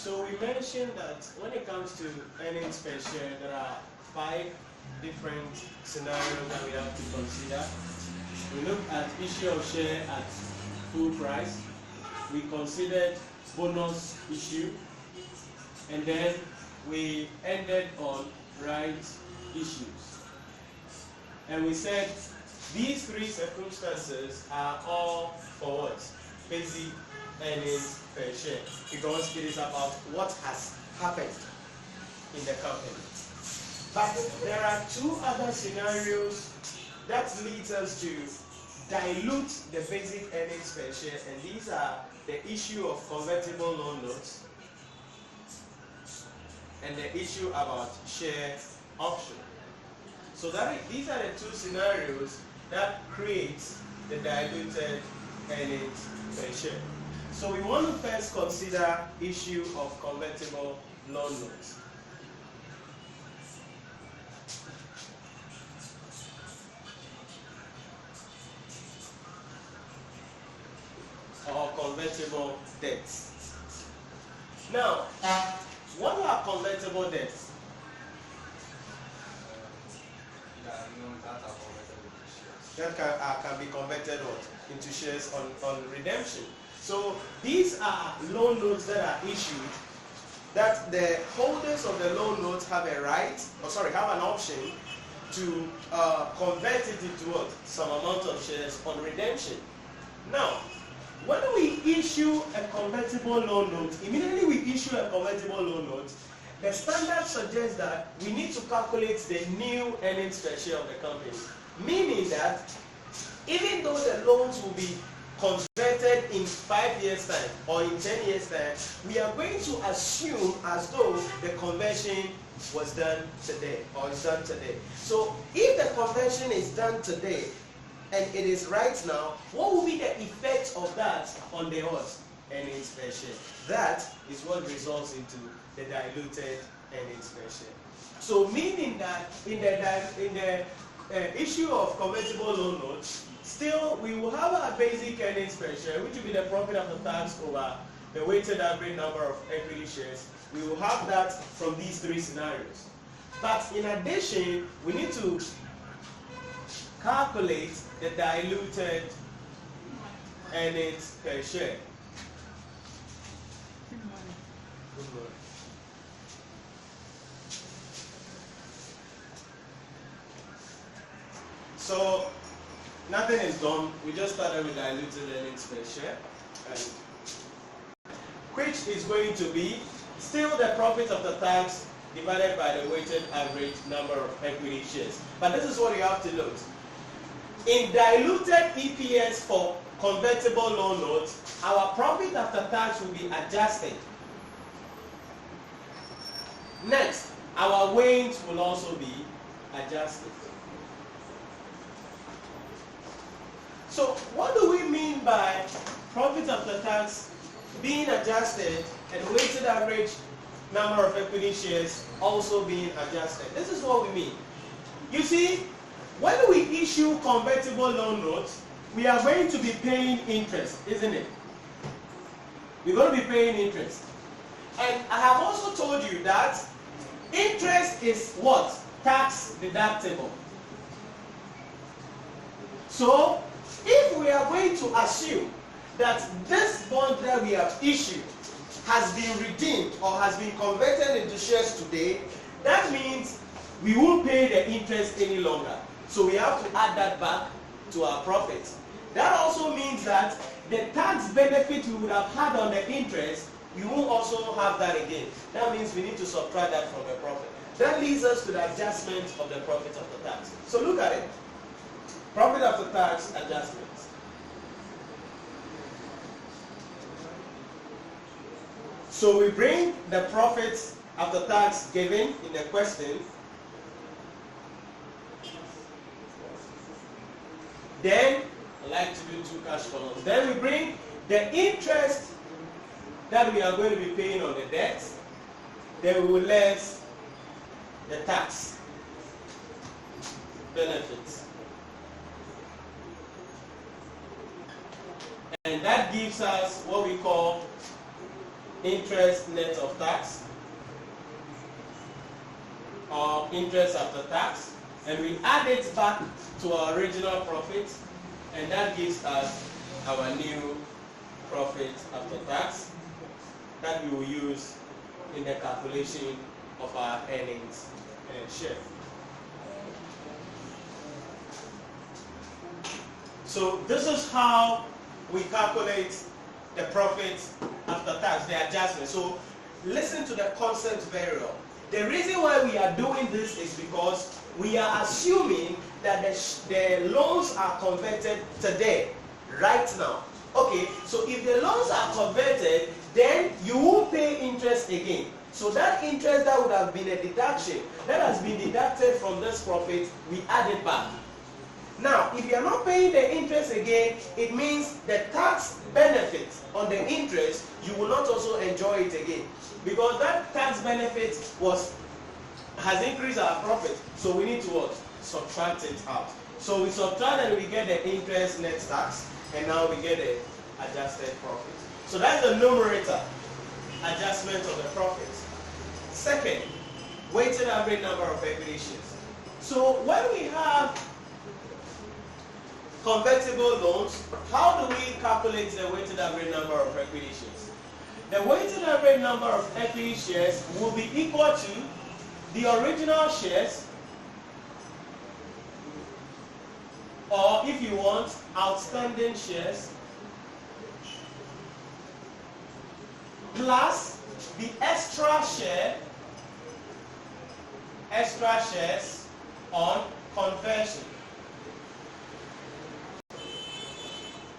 So we mentioned that when it comes to earnings per share, there are 5 different scenarios that we have to consider. We looked at issue of share at full price. We considered bonus issue, and then we ended on rights issues. And we said these 3 circumstances are all for what? Basic earnings per share, because it is about what has happened in the company. But there are 2 other scenarios that leads us to dilute the basic earnings per share, and these are the issue of convertible loan notes and the issue about share option. So these are the 2 scenarios that create the diluted earnings per share. So we want to first consider issue of convertible loan notes. Or convertible debts. Now, what are convertible debts? That can be converted into shares on redemption. So these are loan notes that are issued that the holders of the loan notes have a right, have an option to convert it into what? Some amount of shares on redemption. Now, when we issue a convertible loan note, immediately we issue a convertible loan note, the standard suggests that we need to calculate the new earnings per share of the company. Meaning that even though the loans will be converted in 5 years' time or in 10 years' time, we are going to assume as though the conversion was done today or is done today. So if the conversion is done today and it is right now, what will be the effect of that on the earnings per share? That is what results into the diluted earnings per share. So meaning that in the issue of convertible loan notes, still we will have our basic earnings per share, which will be the profit after tax over the weighted average number of equity shares. We will have that from these 3 scenarios. But in addition, we need to calculate the diluted earnings per share. Good morning. So nothing is done. We just started with diluted earnings per share, and which is going to be still the profit after tax divided by the weighted average number of equity shares. But this is what you have to note. In diluted EPS for convertible loan notes, our profit after tax will be adjusted. Next, our weights will also be adjusted. So what do we mean by profit after tax being adjusted and weighted average number of equity shares also being adjusted? This is what we mean. You see, when we issue convertible loan notes, we are going to be paying interest, isn't it? We're going to be paying interest. And I have also told you that interest is what? Tax deductible. So, if we are going to assume that this bond that we have issued has been redeemed or has been converted into shares today, that means we won't pay the interest any longer. So we have to add that back to our profit. That also means that the tax benefit we would have had on the interest, we won't also have that again. That means we need to subtract that from the profit. That leads us to the adjustment of the profit after tax. So look at it. Profit after tax adjustments. So we bring the profits after tax given in the question. Then, I like to do 2 cash columns. Then we bring the interest that we are going to be paying on the debt. Then we will less the tax benefits. And that gives us what we call interest net of tax or interest after tax, and we add it back to our original profit, and that gives us our new profit after tax that we will use in the calculation of our earnings per share. So this is how we calculate the profit after tax, the adjustment. So listen to the concept very well. The reason why we are doing this is because we are assuming that the loans are converted today, right now. Okay, so if the loans are converted, then you won't pay interest again. So that interest that would have been a deduction, that has been deducted from this profit, we add it back. Now, if you are not paying the interest again, it means the tax benefit on the interest, you will not also enjoy it again. Because that tax benefit has increased our profit. So we need to what? Subtract it out. So we subtract and we get the interest net tax, and now we get the adjusted profit. So that's the numerator, adjustment of the profit. Second, weighted average number of equity shares. So when we have convertible loans, how do we calculate the weighted average number of equity shares? The weighted average number of equity shares will be equal to the original shares, or if you want, outstanding shares, plus the extra shares on conversion.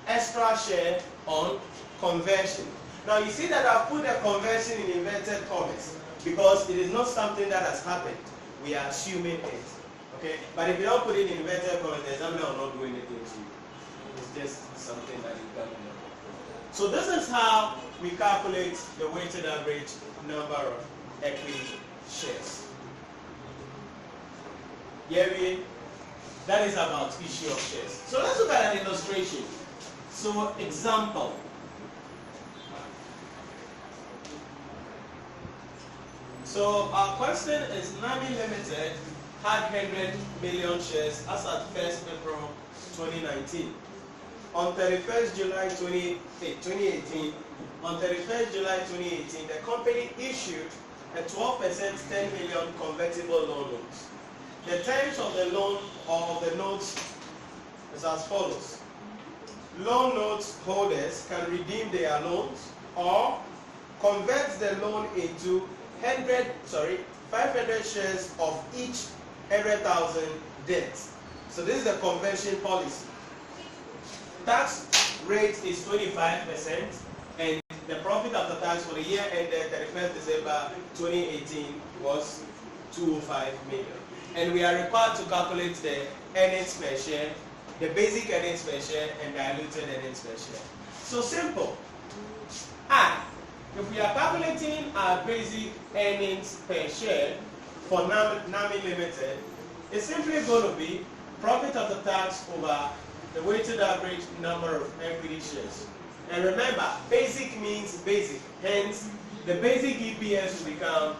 Extra share on conversion. Now you see that I've put the conversion in inverted commas because it is not something that has happened. We are assuming it. Okay? But if you don't put it in inverted commas, the examiner will not do anything to you. It's just something that you can know. So this is how we calculate the weighted average number of equity shares. Yeah, that is about issue of shares. So let's look at an illustration. So example. So our question is NAMI Limited had 100 million shares as at 1st April 2019. On 31st July 2018, on 31st July 2018, the company issued a 12% 10 million convertible loan notes. The terms of the loan or of the notes is as follows. Loan notes holders can redeem their loans or convert the loan into 500 shares of each 100,000 debt. So this is the conversion policy. Tax rate is 25%, and the profit after tax for the year ended 31st December 2018 was 205 million. And we are required to calculate the earnings per share, the basic earnings per share, and diluted earnings per share. So simple. If we are calculating our basic earnings per share for NAMI Limited, it's simply going to be profit after tax over the weighted average number of equity shares. And remember, basic means basic. Hence, the basic EPS will become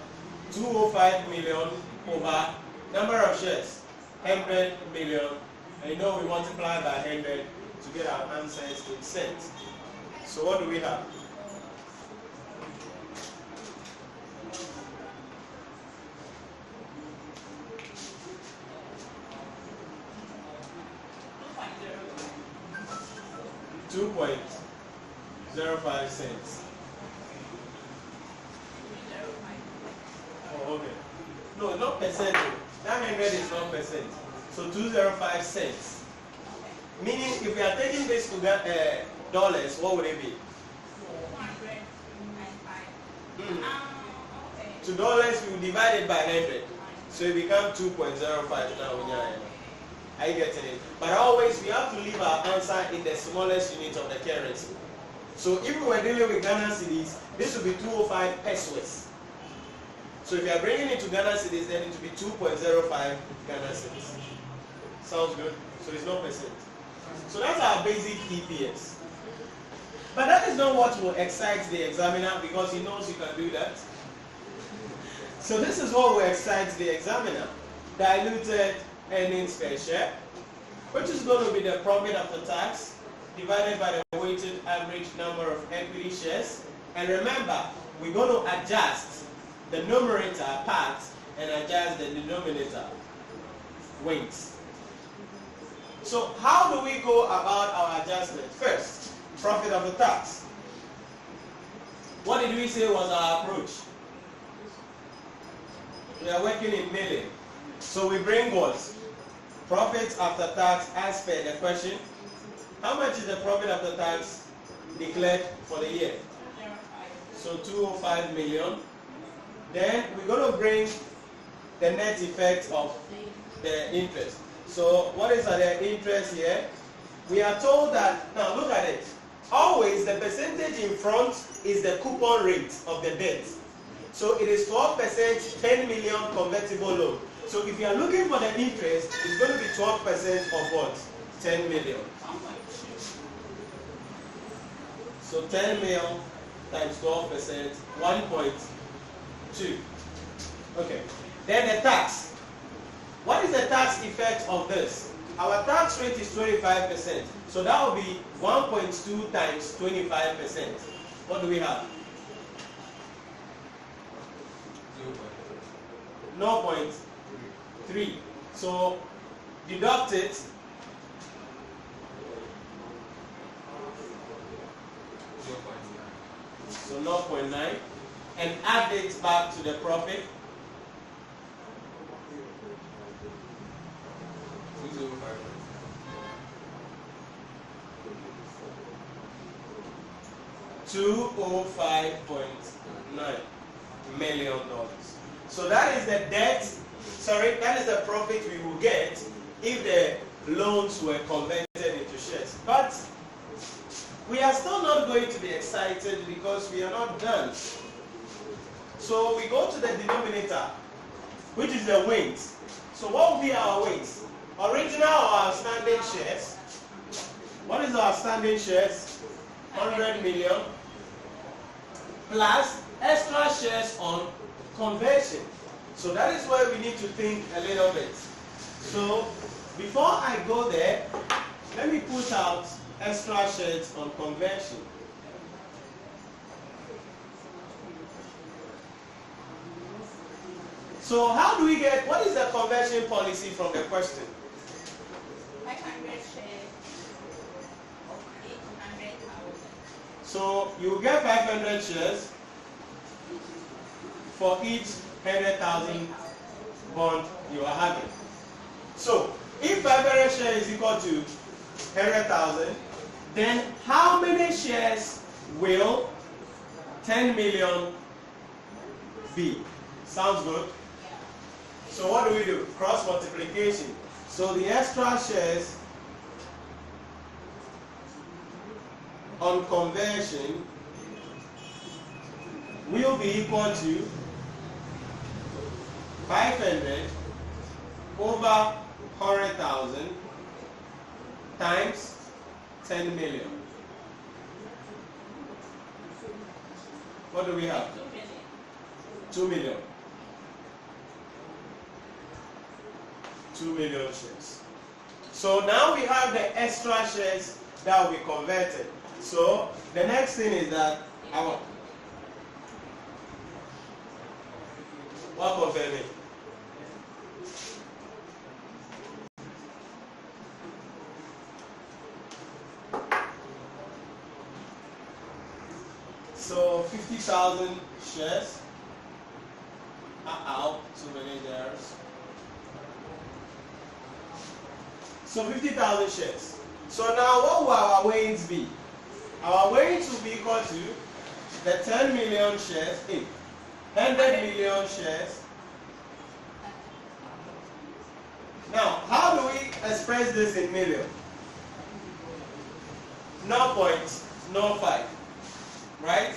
205 million over number of shares, 100 million. And you know we multiply by 100 to get our answers in cents. So what do we have? $2.05 cents. Oh, okay. No, not percent. That 100 is not percent. So 205 cents. Meaning, if we are taking this to dollars, what would it be? 495. To dollars, we will divide it by 100. So it becomes 2.05 now. Are you getting it? But always we have to leave our answer in the smallest unit of the currency. So if we were dealing with Ghana cedis, this would be 205 pesos. So if you are bringing it to Ghana cedis, then it will be 2.05 Ghana cedis. Sounds good? So it's not percent. So that's our basic EPS. But that is not what will excite the examiner, because he knows you can do that. So this is what will excite the examiner. Diluted earnings per share, which is going to be the profit after tax divided by the weighted average number of equity shares. And remember, we're going to adjust the numerator part and adjust the denominator weights. So how do we go about our adjustment? First, profit after tax. What did we say was our approach? We are working in million. So we bring what? Profit after tax as per the question. How much is the profit after tax declared for the year? So 205 million. Then we're going to bring the net effect of the interest. So what is the interest here? We are told that, now look at it. Always the percentage in front is the coupon rate of the debt. So it is 12%, 10 million convertible loan. So if you are looking for the interest, it's going to be 12% of what? 10 million. So 10 million times 12%, 1.2. Okay. Then the tax. What is the tax effect of this? Our tax rate is 25%. So that will be 1.2 times 25%. What do we have? 0.3. So deduct it. So 0.9 and add it back to the profit. 205.9 million dollars. So that is the debt, that is the profit we will get if the loans were converted into shares. But we are still not going to be excited because we are not done. So we go to the denominator, which is the weight. So what will be our weight? Original or outstanding shares. What is our outstanding shares? 100 million plus extra shares on conversion. So that is where we need to think a little bit. So before I go there, let me put out extra shares on conversion. So how do we get, what is the conversion policy from the question? 500 shares of 800,000. So you get 500 shares for each 100,000 bond you are having. So if 500 shares is equal to 100,000, then how many shares will 10 million be? Sounds good? So what do? Cross multiplication. So the extra shares on conversion will be equal to 500 over 100,000 times 10 million. What do we have? 2 million. 2 million shares. So now we have the extra shares that will be converted. So the next thing is that our what confirming? So 50,000 shares are out, too many shares. So 50,000 shares. So now what will our weights be? Our weights will be equal to the 10 million shares in 100 million shares. Now, how do we express this in million? 0.05, right?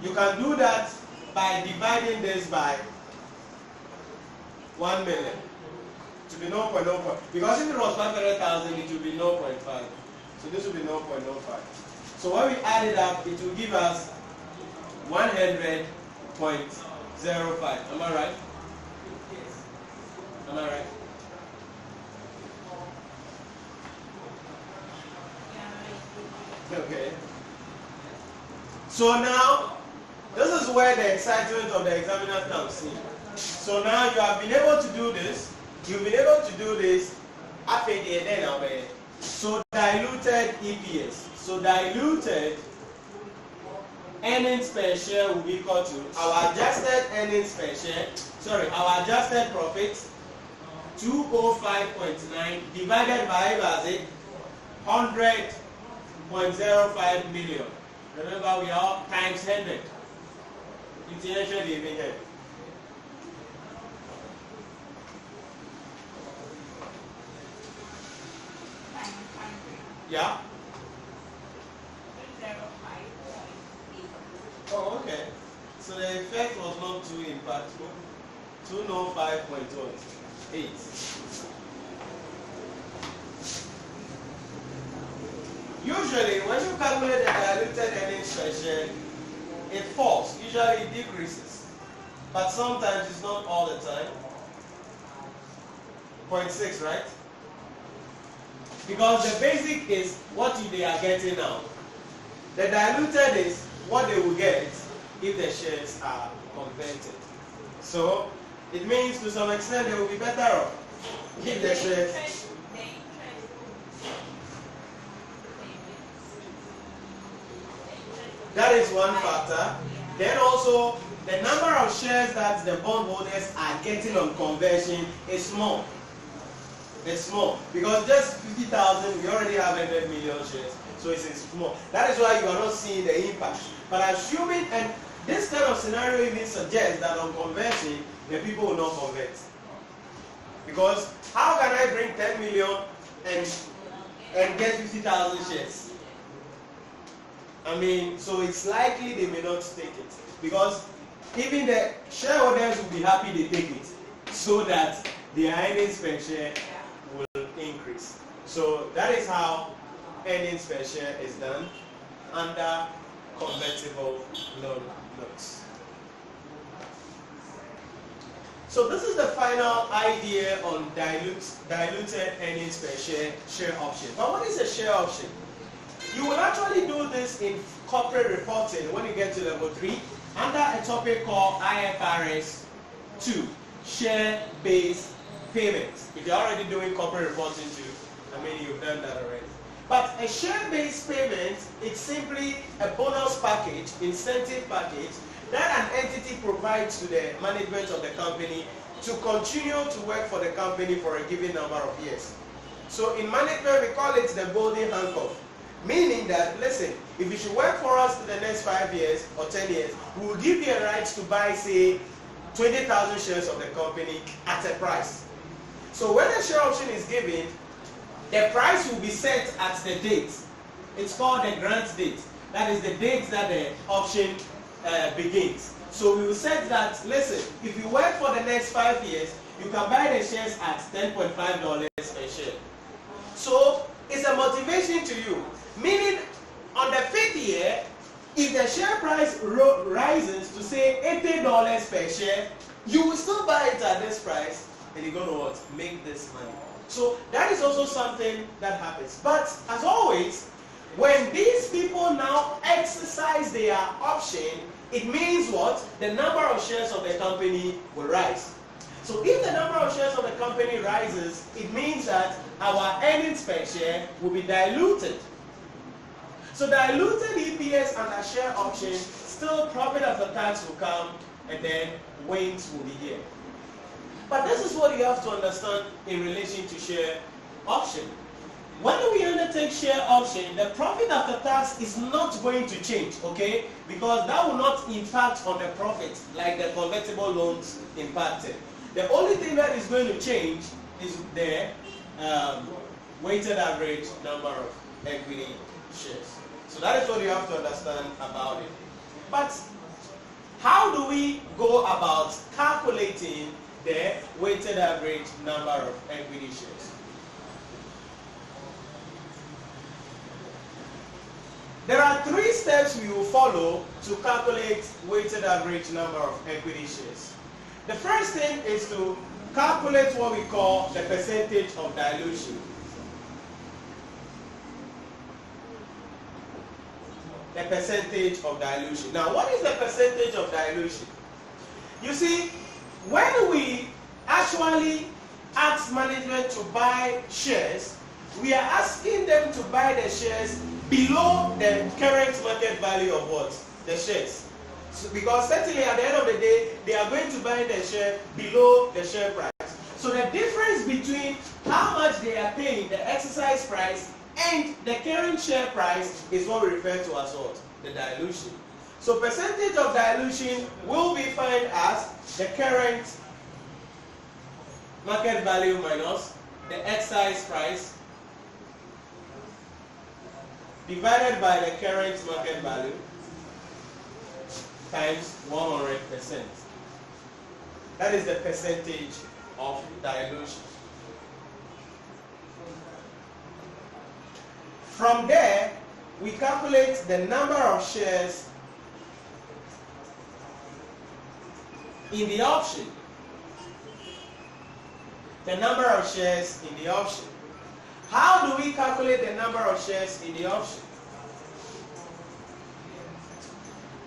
You can do that by dividing this by 1 million. To be 0.05. Because if it was 500,000, it would be 0.5. So this will be 0.05. So when we add it up, it will give us 100.05. Am I right? Am I right? Okay. So now, this is where the excitement of the examiner comes in. So now you have been able to do this. You've been able to do this. So diluted EPS. So diluted earnings per share will be equal to our adjusted earnings per share. Sorry, our adjusted profit 205.9 divided by 100.05 million. Remember, we are times 100. International living here. Yeah? Oh, okay. So the effect was not too impactful. 205.8. Usually, when you calculate the diluted earnings per share, it falls. Usually, it decreases. But sometimes it's not all the time. 0.6, right? Because the basic is what they are getting now. The diluted is what they will get if the shares are converted. So it means to some extent they will be better off if the shares. That is one factor. Then also the number of shares that the bondholders are getting on conversion is small. It's small because just 50,000, we already have 100 million shares, so it's small. That is why you are not seeing the impact. But assuming, and this kind of scenario even suggests that on conversion, the people will not convert. Because how can I bring 10 million and get 50,000 shares? I mean, so it's likely they may not take it. Because even the shareholders will be happy they take it, so that their earnings per share will increase. So that is how earnings per share is done under convertible loan notes. So this is the final idea on diluted earnings per share option. But what is a share option? You will actually do this in corporate reporting when you get to level 3 under a topic called IFRS 2, share-based payments. If you're already doing corporate reporting too, I mean you've done that already. But a share-based payment, it's simply a bonus package, incentive package that an entity provides to the management of the company to continue to work for the company for a given number of years. So in management we call it the golden handcuff. Meaning that, listen, if you should work for us for the next 5 years or 10 years, we will give you a right to buy, say, 20,000 shares of the company at a price. So when a share option is given, the price will be set at the date. It's called the grant date. That is the date that the option begins. So we will set that, listen, if you work for the next 5 years, you can buy the shares at $10.5 per share. So it's a motivation to you. Meaning, on the 5th year, if the share price rises to say $80 per share, you will still buy it at this price, and you're going to what? Make this money. So that is also something that happens. But as always, when these people now exercise their option, it means what? The number of shares of the company will rise. So if the number of shares of the company rises, it means that our earnings per share will be diluted. So diluted EPS and a share option, still profit after tax will come, and then wins will be here. But this is what you have to understand in relation to share option. When we undertake share option, the profit after tax is not going to change, okay? Because that will not impact on the profit like the convertible loans impacted. The only thing that is going to change is the weighted average number of equity shares. So that is what you have to understand about it. But how do we go about calculating the weighted average number of equity shares? There are three steps we will follow to calculate weighted average number of equity shares. The first thing is to calculate what we call the percentage of dilution. The percentage of dilution. Now, what is the percentage of dilution? You see, when we actually ask management to buy shares, we are asking them to buy the shares below the current market value of what? The shares. So, because certainly at the end of the day, they are going to buy the share below the share price. So the difference between how much they are paying, the exercise price, and the current share price is what we refer to as what? The dilution. So percentage of dilution will be defined as the current market value minus the exercise price divided by the current market value times 100%. That is the percentage of dilution. From there, we calculate the number of shares in the option. The number of shares in the option. How do we calculate the number of shares in the option?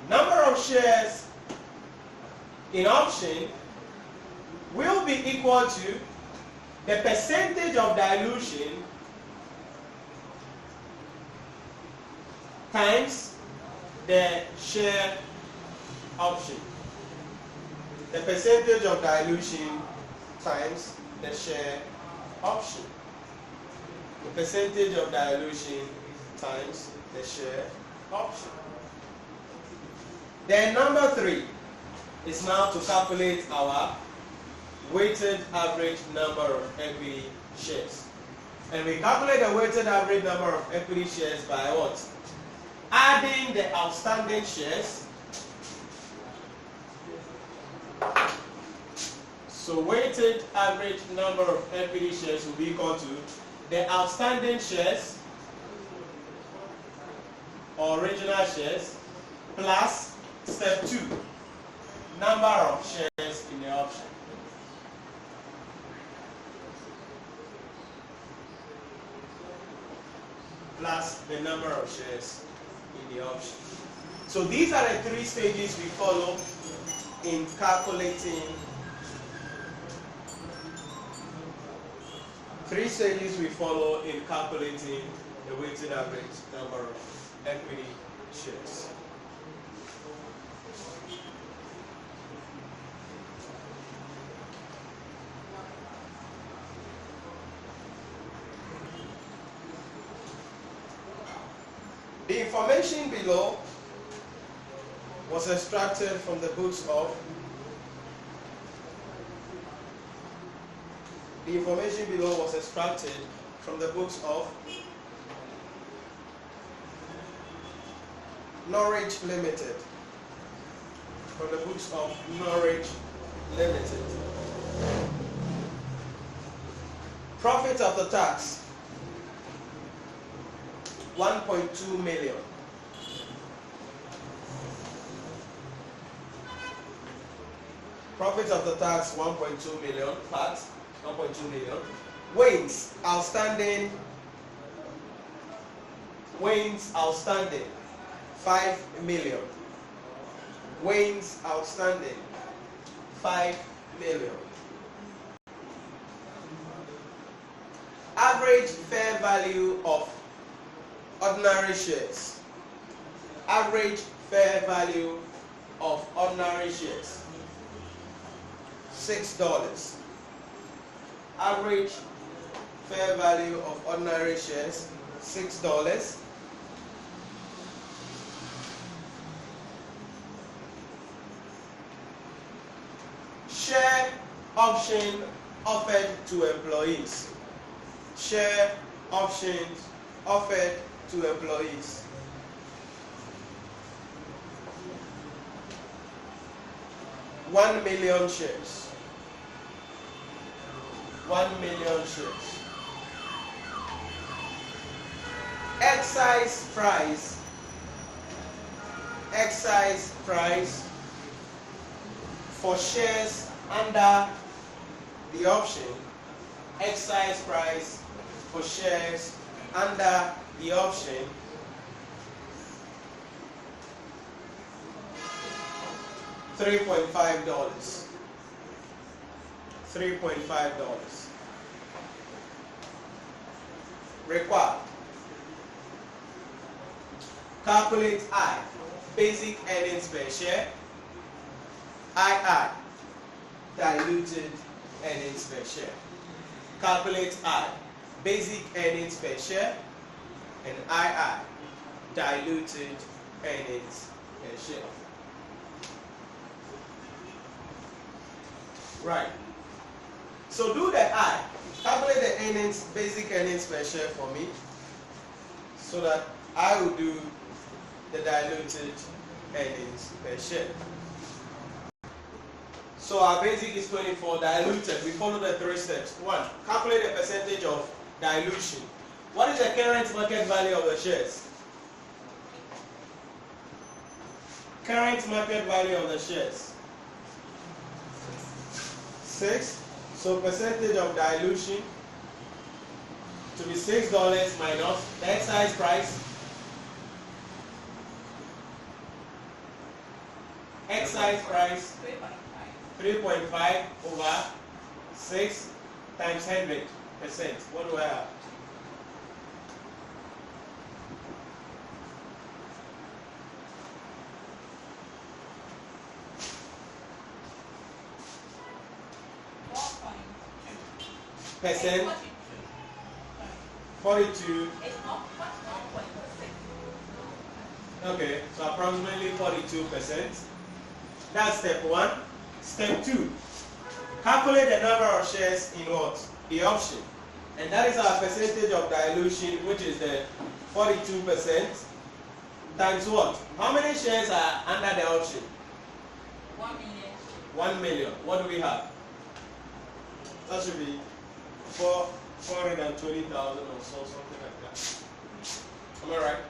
Number of shares in option will be equal to the percentage of dilution times the share option. The percentage of dilution times the share option. The percentage of dilution times the share option. Then number 3 is now to calculate our weighted average number of equity shares. And we calculate the weighted average number of equity shares by what? Adding the outstanding shares. So weighted average number of equity shares will be equal to the outstanding shares or original shares plus step 2, number of shares in the option. Plus the number of shares in the option. So these are the 3 stages we follow in calculating. 3 stages we follow in calculating the weighted average number of equity shares. The information below was extracted from the books of Norwich Limited. From the books of Norwich Limited. Profit after tax 1.2 million. Profit after tax 1.2 million. Pat 1.2 million. Wins outstanding 5 million. Wins outstanding 5 million. Average fair value of ordinary shares. Average fair value of ordinary shares $6. Average fair value of ordinary shares $6. Share option offered to employees. Share options offered to employees. $1 million shares. 1 million shares. Exercise price exercise price for shares under the option, exercise price for shares under the option $3.5. $3.5. Required. Calculate I, basic earnings per share. II, diluted earnings per share. Calculate I, basic earnings per share, and II, diluted earnings per share. Right. So do the I. Calculate the earnings, basic earnings per share for me, so that I will do the diluted earnings per share. So our basic is 24, diluted. We follow the 3 steps. 1. Calculate the percentage of dilution. What is the current market value of the shares? Current market value of the shares. 6. So percentage of dilution to be $6 minus the exercise price. Exercise price 3.5 over 6 times 100%. What do I have? Percent 42. Okay, so approximately 42%. That's step 1. Step 2. Calculate the number of shares in what? The option. And that is our percentage of dilution, which is the 42%, times what? How many shares are under the option? 1 million. 1 million. What do we have? That should be 420,000 or so, something like that. Am I right?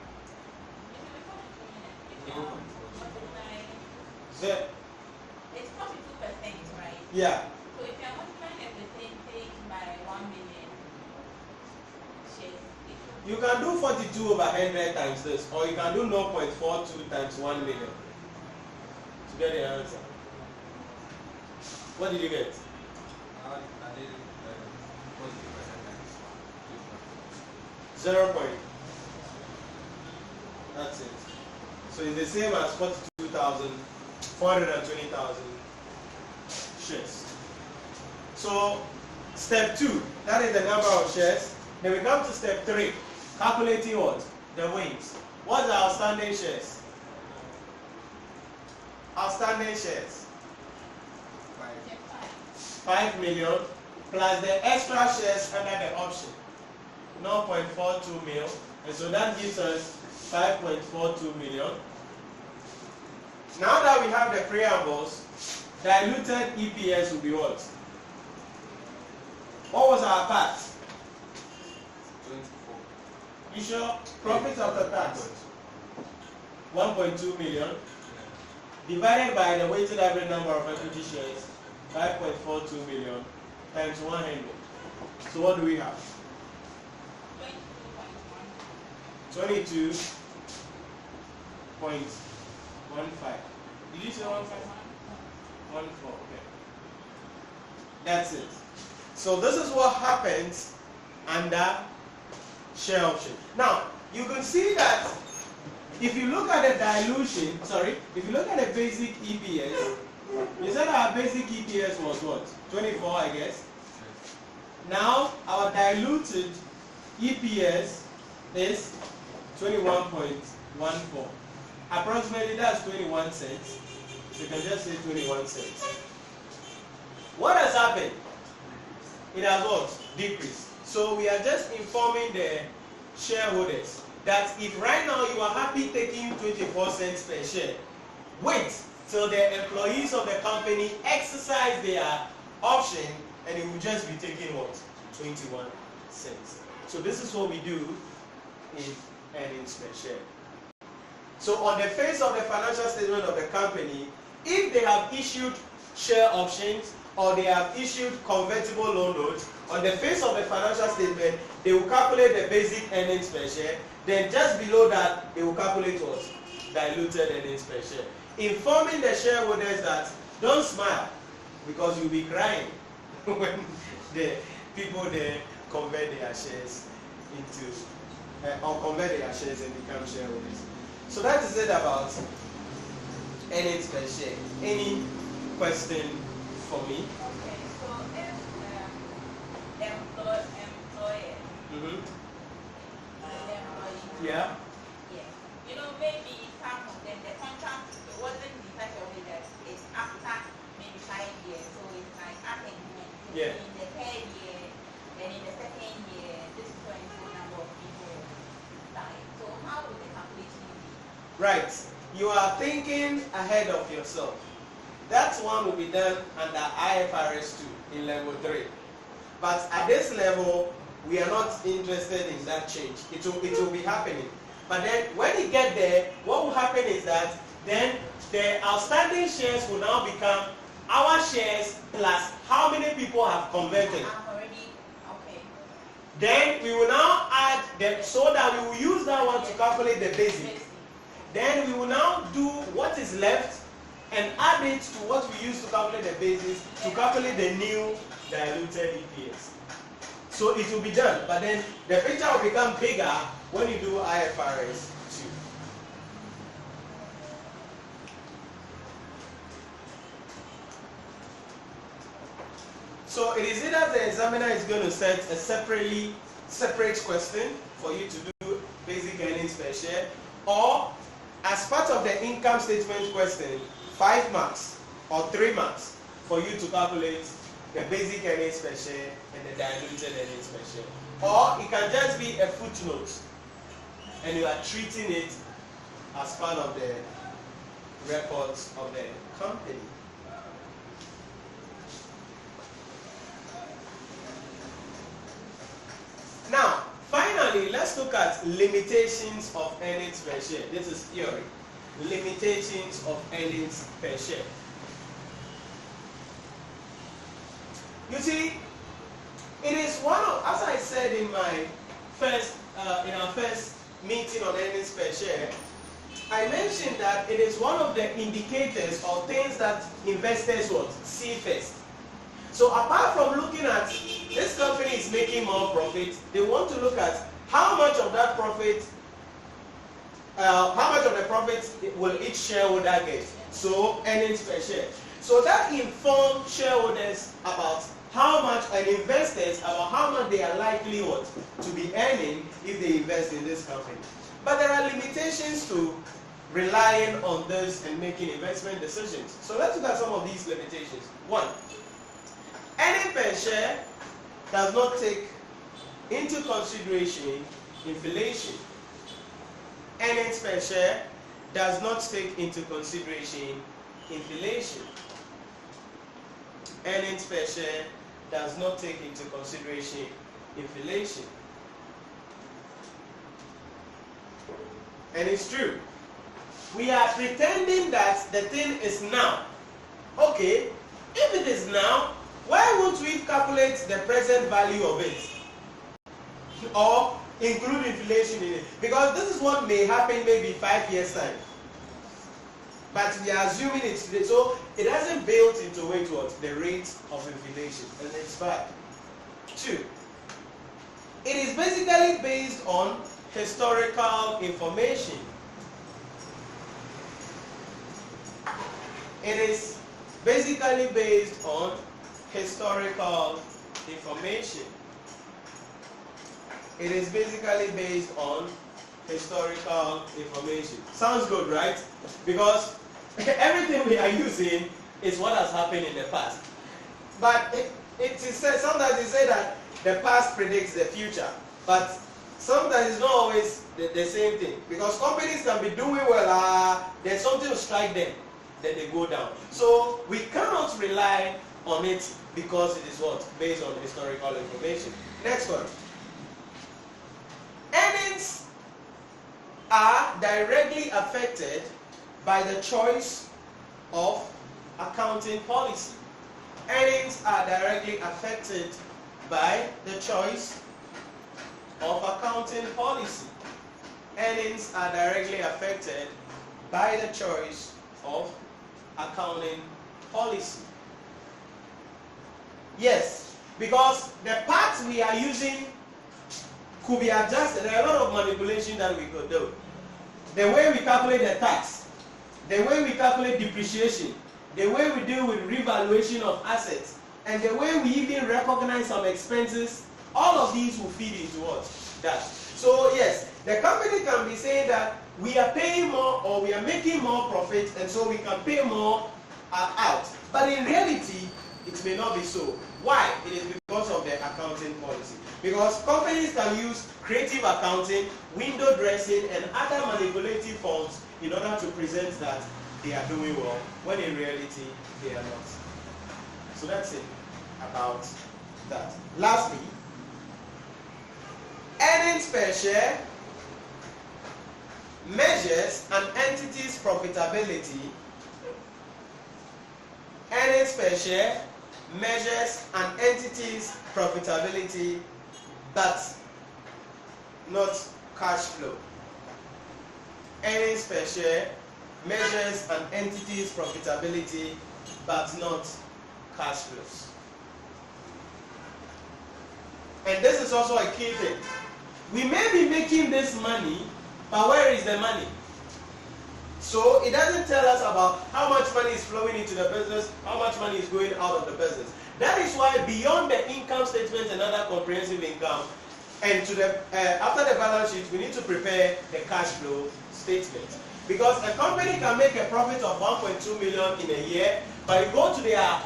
It's 42%, right? Yeah. So if you're multiplying the percentage by 1 million shares, You can do 42 over 100 times this, or you can do 0.42 times 1 million to get the answer. What did you get? I did 40% 0 point. That's it. So it's the same as 42,000, 420,000 shares. So step 2, that is the number of shares. Then we come to step 3, calculating what? The wins. What's the outstanding shares? Outstanding shares. 5 million plus the extra shares under the option. 0.42 mil. And so that gives us 5.42 million. Now that we have the preambles, diluted EPS will be what? What was our part? 24. You sure? Profit after tax. 1.2 million. Divided by the weighted average number of equity shares, 5.42 million times 100. So what do we have? 22.15. Did you say 1.5? 1.4, okay. That's it. So this is what happens under share option. Now, you can see that if you look at the dilution, if you look at the basic EPS, you said our basic EPS was what? 24, I guess. Now, our diluted EPS is 21.14. Approximately that's 21 cents. So you can just say 21 cents. What has happened? It has what? Decreased. So we are just informing the shareholders that if right now you are happy taking 24 cents per share, wait till the employees of the company exercise their option and it will just be taking what? 21 cents. So this is what we do in earnings per share. So on the face of the financial statement of the company, if they have issued share options or they have issued convertible loan notes, on the face of the financial statement, they will calculate the basic earnings per share. Then just below that, they will calculate what? Diluted earnings per share. Informing the shareholders that don't smile because you'll be crying when the people there convert their shares into or convert their shares and become shareholders. So that is it about earnings per share. Any question for me? Okay, so if employer, Mm-hmm. the employee, Yeah. yeah, you know, maybe some of them, the contract, it wasn't in such a way that it's after maybe 5 years, so it's like after Yeah. in the third year, then in the second year, this is when the number of people die. So how would the calculation be? Right. You are thinking ahead of yourself. That one will be done under IFRS 2 in level 3. But at this level, we are not interested in that change. It will be happening. But then when you get there, what will happen is that then the outstanding shares will now become our shares plus how many people have converted. I'm already, okay. Then we will now add them so that we will use that one to calculate the basic. Then we will now do what is left and add it to what we use to calculate the basis to calculate the new diluted EPS. So it will be done, but then the picture will become bigger when you do IFRS 2. So it is either the examiner is going to set a separate question for you to do basic earnings per share, or as part of the income statement question, 5 marks or 3 marks for you to calculate the basic earnings per share and the diluted earnings per share. Or it can just be a footnote and you are treating it as part of the records of the company. Now, finally, let's look at limitations of earnings per share. This is theory. Limitations of earnings per share. You see, it is one of, as I said in my in our first meeting on earnings per share, I mentioned that it is one of the indicators or things that investors would see first. So apart from looking at this company is making more profit, they want to look at how much of that profit, how much of the profit will each shareholder get. So earnings per share. So that informs shareholders about how much, and investors about how much they are likely to be earning if they invest in this company. But there are limitations to relying on this and making investment decisions. So let's look at some of these limitations. 1. Earning per share does not take into consideration inflation. Earnings per share does not take into consideration inflation. Earnings per share does not take into consideration inflation. And it's true. We are pretending that the thing is now. Okay, if it is now, why won't we calculate the present value of it? Or include inflation in it? Because this is what may happen maybe 5 years' time. But we are assuming it's today. So it hasn't built into it the rate of inflation. And it's bad. 2. It is basically based on historical information. It is basically based on historical information. It is basically based on historical information. Sounds good, right? Because everything we are using is what has happened in the past. But it is said, sometimes they say that the past predicts the future. But sometimes it's not always the same thing. Because companies can be doing well, there's something to strike them, then they go down. So we cannot rely on it because it is based on historical information. Next one. Earnings are directly affected by the choice of accounting policy. Earnings are directly affected by the choice of accounting policy. Earnings are directly affected by the choice of accounting policy. Yes, because the parts we are using could be adjusted. There are a lot of manipulation that we could do. The way we calculate the tax, the way we calculate depreciation, the way we deal with revaluation of assets, and the way we even recognize some expenses, all of these will feed into what? That. So yes, the company can be saying that we are paying more or we are making more profit, and so we can pay more out. But in reality, it may not be so. Why? It is because of the accounting policy. Because companies can use creative accounting, window dressing, and other manipulative forms in order to present that they are doing well, when in reality, they are not. So that's it about that. Lastly, earnings per share measures an entity's profitability. Earnings per share measures an entity's profitability, but not cash flow. Earnings per share measures an entity's profitability, but not cash flows. And this is also a key thing. We may be making this money, but where is the money? So it doesn't tell us about how much money is flowing into the business, how much money is going out of the business. That is why beyond the income statement and other comprehensive income, and to the after the balance sheet, we need to prepare the cash flow statement. Because a company can make a profit of 1.2 million in a year, but you go to their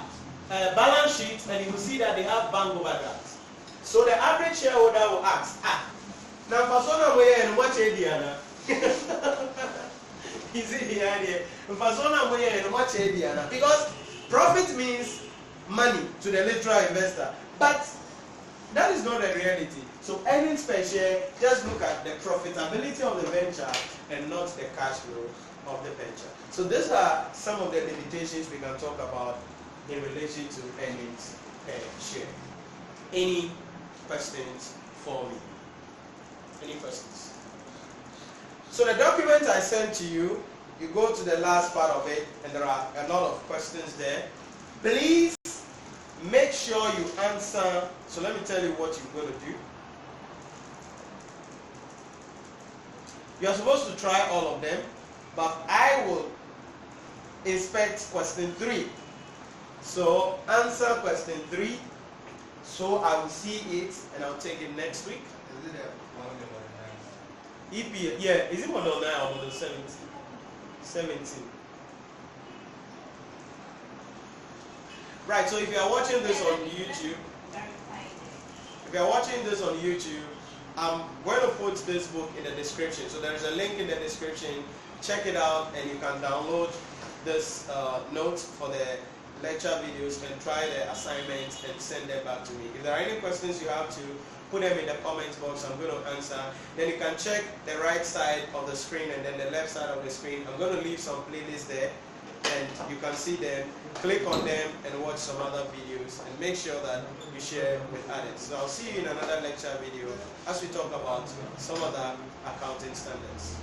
balance sheet and you will see that they have bank overdrafts. So the average shareholder will ask, now persona moye and what Diana? Is it here? Persona moye and what Diana? Because profit means money to the literal investor, but that is not the reality. So earnings per share, just look at the profitability of the venture and not the cash flow of the venture. So these are some of the limitations we can talk about in relation to earnings per share. Any questions for me? Any questions? So the document I sent to you, you go to the last part of it, and there are a lot of questions there. Please make sure you answer. So let me tell you what you're going to do. You're supposed to try all of them, but I will inspect question 3. So answer question 3. So I will see it and I'll take it next week. Is it a EP, yeah, is it model 9 or model 17? 17. Right, so if you are watching this on YouTube, I'm going to put this book in the description. So there is a link in the description. Check it out and you can download this notes for the lecture videos and try the assignments and send them back to me. If there are any questions you have to, put them in the comments box. I'm going to answer. Then you can check the right side of the screen and then the left side of the screen. I'm going to leave some playlists there and you can see them. Click on them and watch some other videos and make sure that you share with others. So I'll see you in another lecture video as we talk about some other accounting standards.